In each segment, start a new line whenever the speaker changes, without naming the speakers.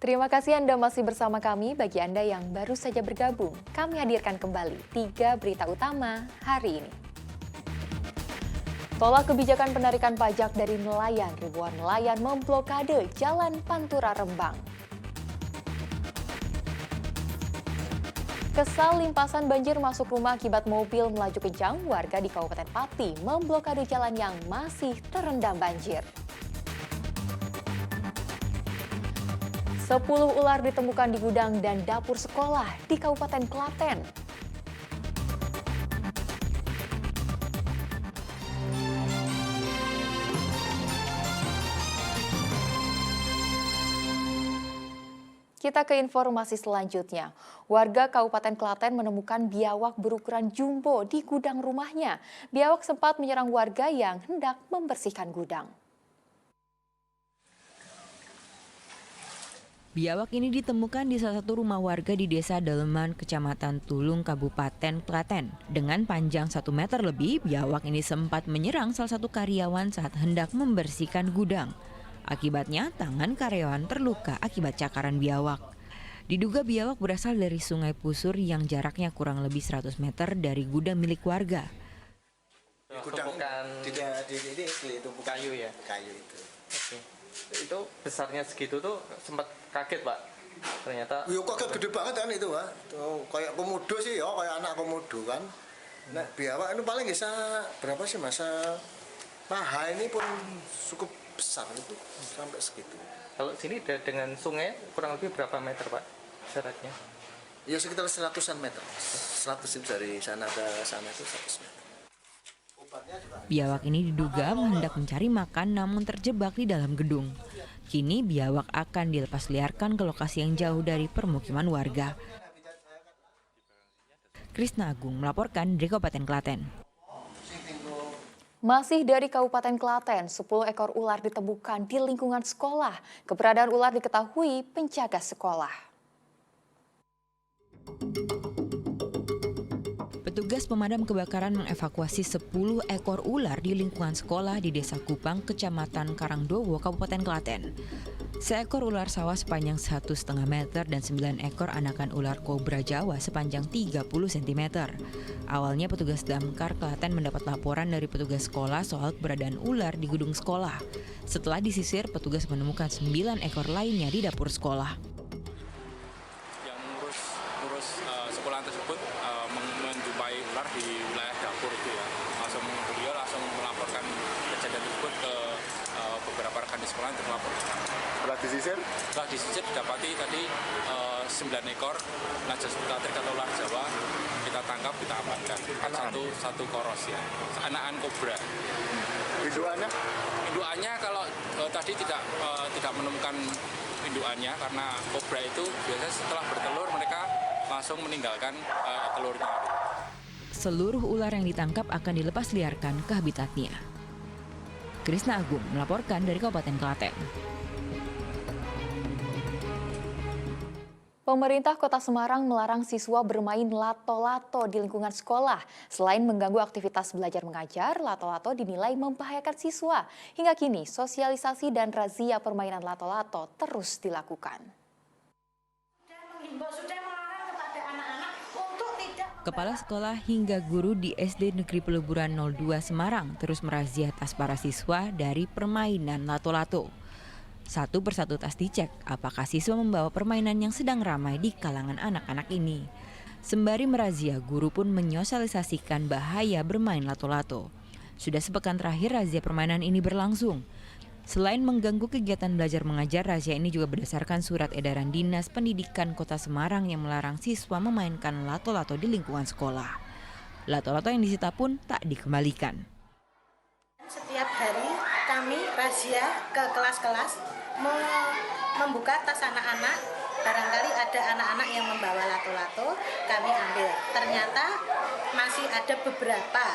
Terima kasih Anda masih bersama kami. Bagi Anda yang baru saja bergabung, kami hadirkan kembali 3 berita utama hari ini. Tolak kebijakan penarikan pajak dari nelayan, ribuan nelayan memblokade Jalan Pantura Rembang. Kesal limpasan banjir masuk rumah akibat mobil melaju kencang, warga di Kabupaten Pati memblokade jalan yang masih terendam banjir. 10 ular ditemukan di gudang dan dapur sekolah di Kabupaten Klaten. Kita ke informasi selanjutnya. Warga Kabupaten Klaten menemukan biawak berukuran jumbo di gudang rumahnya. Biawak sempat menyerang warga yang hendak membersihkan gudang.
Biawak ini ditemukan di salah satu rumah warga di Desa Daleman, Kecamatan Tulung, Kabupaten Klaten. Dengan panjang 1 meter lebih, biawak ini sempat menyerang salah satu karyawan saat hendak membersihkan gudang. Akibatnya, tangan karyawan terluka akibat cakaran biawak. Diduga biawak berasal dari Sungai Pusur yang jaraknya kurang lebih 100 meter dari gudang milik warga.
Gudang ini tumpukan kayu ya? Kayu itu.
Oke. Itu besarnya segitu tuh sempat kaget, Pak. Ternyata
Yo kaget gede banget kan itu, Pak. Tuh kayak komodo sih ya, kayak anak komodo kan. Nah, biawak itu paling bisa berapa sih masa paha ini pun cukup besar itu sampai segitu.
kalau sini dengan sungai kurang lebih berapa meter, Pak, jaraknya?
Ya sekitar 100-an meter. 100 dari sana ke sana itu 100 meter.
Biawak ini diduga hendak mencari makan namun terjebak di dalam gedung. Kini biawak akan dilepas liarkan ke lokasi yang jauh dari permukiman warga. Krisna Agung melaporkan dari Kabupaten Klaten.
Masih dari Kabupaten Klaten, 10 ekor ular ditemukan di lingkungan sekolah. Keberadaan ular diketahui penjaga sekolah.
Petugas pemadam kebakaran mengevakuasi 10 ekor ular di lingkungan sekolah di Desa Kupang, Kecamatan Karangdowo, Kabupaten Klaten. Seekor ular sawah sepanjang 1,5 meter dan 9 ekor anakan ular kobra Jawa sepanjang 30 cm. Awalnya petugas Damkar Klaten mendapat laporan dari petugas sekolah soal keberadaan ular di gedung sekolah. Setelah disisir, petugas menemukan 9 ekor lainnya di dapur sekolah.
Yang ngurus sekolah tersebut menjumpai ular di wilayah dapur itu ya, beliau langsung melaporkan kejadian tersebut ke beberapa rekan di sekolah untuk melaporkan. Setelah disisir didapati tadi 9 ekor najas putratrik atau ular Jawa kita tangkap, kita amankan. Satu koros ya, anakan kobra. Indukannya kalau tadi tidak menemukan indukannya karena kobra itu biasanya setelah bertelur mereka langsung meninggalkan telurnya.
Seluruh ular yang ditangkap akan dilepas liarkan ke habitatnya. Krisna Agung melaporkan dari Kabupaten Klaten.
Pemerintah Kota Semarang melarang siswa bermain lato-lato di lingkungan sekolah. Selain mengganggu aktivitas belajar mengajar, lato-lato dinilai membahayakan siswa. Hingga kini, sosialisasi dan razia permainan lato-lato terus dilakukan.
Kepala sekolah hingga guru di SD Negeri Peleburan 02 Semarang terus merazia tas para siswa dari permainan lato-lato. Satu persatu tas dicek apakah siswa membawa permainan yang sedang ramai di kalangan anak-anak ini. Sembari merazia, guru pun menyosialisasikan bahaya bermain lato-lato. Sudah sepekan terakhir razia permainan ini berlangsung. Selain mengganggu kegiatan belajar mengajar, razia ini juga berdasarkan surat edaran Dinas Pendidikan Kota Semarang yang melarang siswa memainkan lato-lato di lingkungan sekolah. Lato-lato yang disita pun tak dikembalikan.
Setiap hari kami razia ke kelas-kelas membuka tas anak-anak. Barangkali ada anak-anak yang membawa lato-lato, kami ambil. Ternyata masih ada beberapa.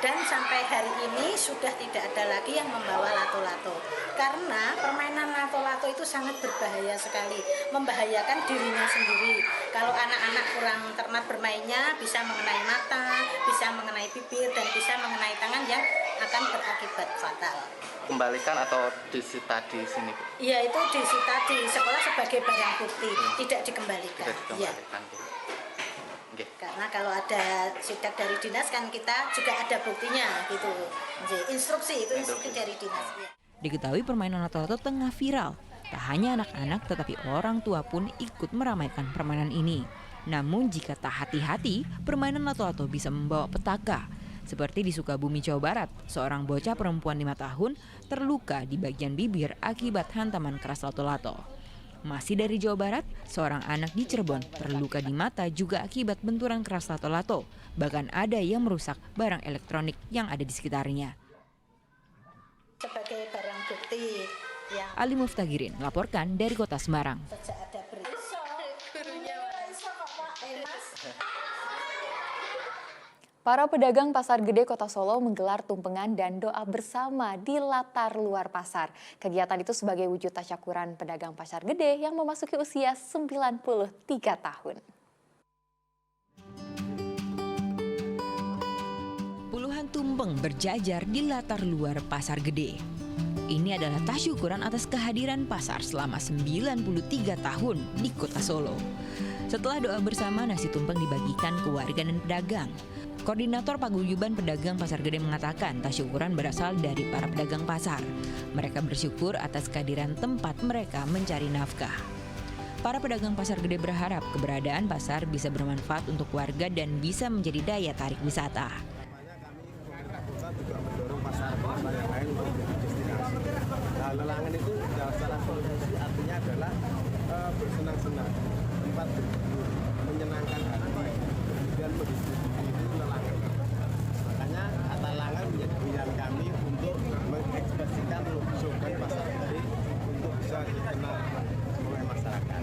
Dan sampai hari ini sudah tidak ada lagi yang membawa lato-lato. Karena permainan lato-lato itu sangat berbahaya sekali. Membahayakan dirinya sendiri. Kalau anak-anak kurang cermat bermainnya, bisa mengenai mata, bisa mengenai bibir, dan bisa mengenai tangan yang akan berakibat fatal.
Kembalikan atau disita di sini, Bu?
Iya, itu disita di sekolah sebagai barang bukti, tidak dikembalikan.
Tidak dikembalikan, Bu. Nggih.
Karena kalau ada sidak dari dinas kan kita juga ada buktinya gitu. Instruksi itu instruksi dari dinas. Ya.
Diketahui permainan lato-lato tengah viral. Tak hanya anak-anak tetapi orang tua pun ikut meramaikan permainan ini. Namun jika tak hati-hati, permainan lato-lato bisa membawa petaka. Seperti di Sukabumi, Jawa Barat, seorang bocah perempuan 5 tahun terluka di bagian bibir akibat hantaman keras lato-lato. Masih dari Jawa Barat, seorang anak di Cirebon terluka di mata juga akibat benturan keras lato-lato. Bahkan ada yang merusak barang elektronik yang ada di sekitarnya.
Sebagai barang bukti yang
Ali Muftagirin melaporkan dari Kota Semarang.
sejak ada berita.
Para pedagang Pasar Gede Kota Solo menggelar tumpengan dan doa bersama di latar luar pasar. Kegiatan itu sebagai wujud tasyakuran pedagang Pasar Gede yang memasuki usia 93 tahun.
Puluhan tumpeng berjajar di latar luar Pasar Gede. Ini adalah tasyukuran atas kehadiran pasar selama 93 tahun di Kota Solo. Setelah doa bersama, nasi tumpeng dibagikan ke warga dan pedagang. Koordinator Paguyuban Pedagang Pasar Gede mengatakan tasyukuran berasal dari para pedagang pasar. Mereka bersyukur atas kehadiran tempat mereka mencari nafkah. Para pedagang Pasar Gede berharap keberadaan pasar bisa bermanfaat untuk warga dan bisa menjadi daya tarik wisata.
Juga mendorong pasar-pasar yang lain untuk menjadi destinasi. Nah, lelangan itu salah solusi artinya adalah bersenang-senang, tempat berhibur, menyenangkan hati, dan mendistribusi itu lelangan. Makanya kata lelangan menjadi pilihan kami untuk mengekspresikan slogan Pasar Gede untuk bisa dikenal oleh masyarakat.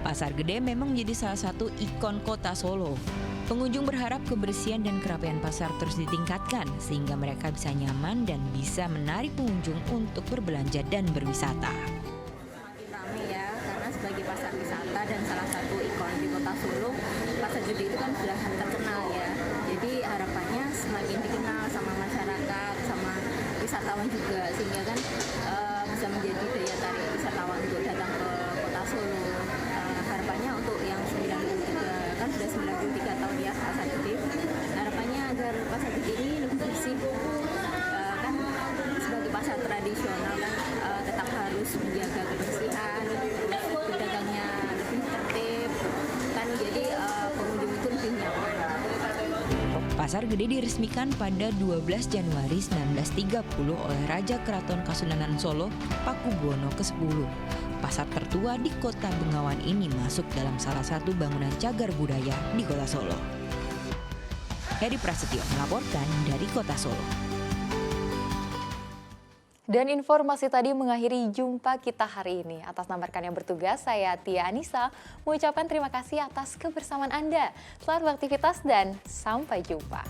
Pasar Gede memang menjadi salah satu ikon Kota Solo. Pengunjung berharap kebersihan dan kerapian pasar terus ditingkatkan sehingga mereka bisa nyaman dan bisa menarik pengunjung untuk berbelanja dan berwisata.
Semakin ramai ya, karena sebagai pasar wisata dan salah satu ikon di Kota Solo, Pasar Gede itu kan sudah terkenal ya. Jadi harapannya semakin dikenal sama masyarakat, sama wisatawan juga, sehingga kan bisa menjadi daya tarik wisatawan untuk datang ke Kota Solo. Harapannya untuk yang 93, kan sudah 93 tahun ya Pasar Gede. Harapannya agar Pasar Gede ini lebih bersih. Kan sebagai pasar tradisional kan tetap harus menjaga kebersihan, pedagangnya lebih tertib, kan jadi pengunjung itu lebih nyaman.
Pasar Gede diresmikan pada 12 Januari 1930 oleh Raja Keraton Kasunanan Solo, Pakubuwono ke-10. Pasar tertua di Kota Bengawan ini masuk dalam salah satu bangunan cagar budaya di Kota Solo. Heri Prasetyo melaporkan dari Kota Solo.
Dan informasi tadi mengakhiri jumpa kita hari ini. Atas nama rekan yang bertugas, saya Tia Anissa mengucapkan terima kasih atas kebersamaan Anda. Selamat beraktivitas dan sampai jumpa.